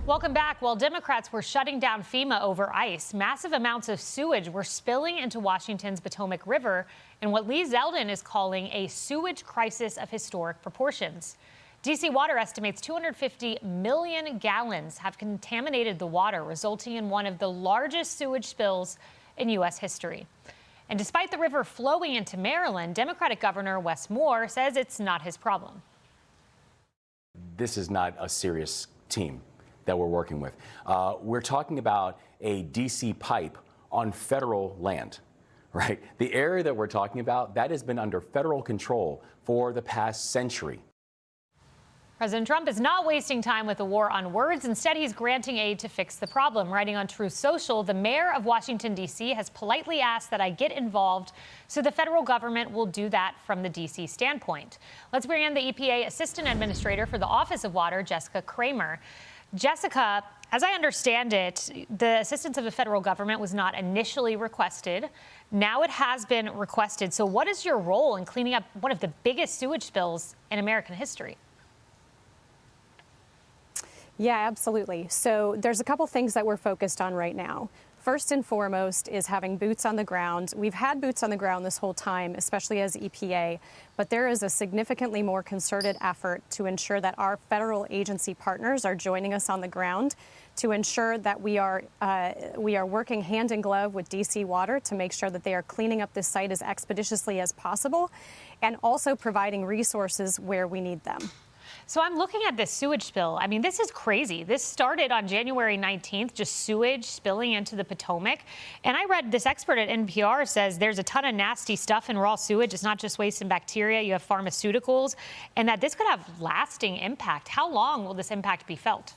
Welcome back. While Democrats were shutting down FEMA over ICE, massive amounts of sewage were spilling into Washington's Potomac River in what Lee Zeldin is calling a sewage crisis of historic proportions. D.C. Water estimates 250 million gallons have contaminated the water, resulting in one of the largest sewage spills in U.S. history. And despite the river flowing into Maryland, Democratic Governor Wes Moore says it's not his problem. This is not a serious team that we're working with. We're talking about a D.C. pipe on federal land, right? The area that we're talking about, that has been under federal control for the past century. President Trump is not wasting time with a war on words. Instead, he's granting aid to fix the problem. Writing on Truth Social, the mayor of Washington, D.C. has politely asked that I get involved, so the federal government will do that from the D.C. standpoint. Let's bring in the EPA Assistant Administrator for the Office of Water, Jessica Kramer. Jessica, as I understand it, the assistance of the federal government was not initially requested. Now it has been requested. So what is your role in cleaning up one of the biggest sewage spills in American history? Yeah, absolutely. So there's a couple things that we're focused on right now. First and foremost is having boots on the ground. We've had boots on the ground this whole time, especially as EPA, but there is a significantly more concerted effort to ensure that our federal agency partners are joining us on the ground to ensure that we are working hand in glove with DC Water to make sure that they are cleaning up this site as expeditiously as possible and also providing resources where we need them. So I'm looking at this sewage spill. I mean, this is crazy. This started on January 19th, just sewage spilling into the Potomac. And I read this expert at NPR says there's a ton of nasty stuff in raw sewage. It's not just waste and bacteria. You have pharmaceuticals, and that this could have lasting impact. How long will this impact be felt?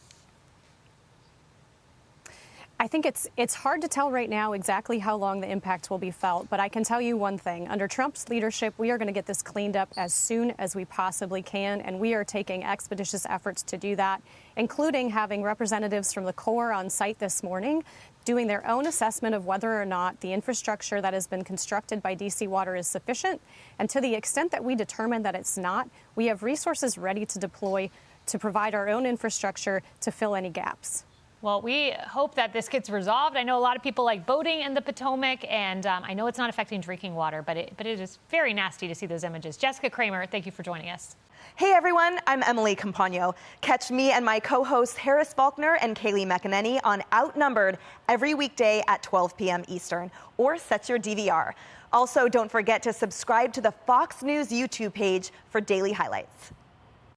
I think it's hard to tell right now exactly how long the impact will be felt, but I can tell you one thing. Under Trump's leadership, we are going to get this cleaned up as soon as we possibly can, and we are taking expeditious efforts to do that, including having representatives from the Corps on site this morning doing their own assessment of whether or not the infrastructure that has been constructed by DC Water is sufficient. And to the extent that we determine that it's not, we have resources ready to deploy to provide our own infrastructure to fill any gaps. Well, we hope that this gets resolved. I know a lot of people like boating in the Potomac, and I know it's not affecting drinking water, but it is very nasty to see those images. Jessica Kramer, thank you for joining us. Hey everyone, I'm Emily Campagno. Catch me and my co-hosts Harris Faulkner and Kaylee McEnany on Outnumbered every weekday at 12 p.m. Eastern, or set your DVR. Also, don't forget to subscribe to the Fox News YouTube page for daily highlights.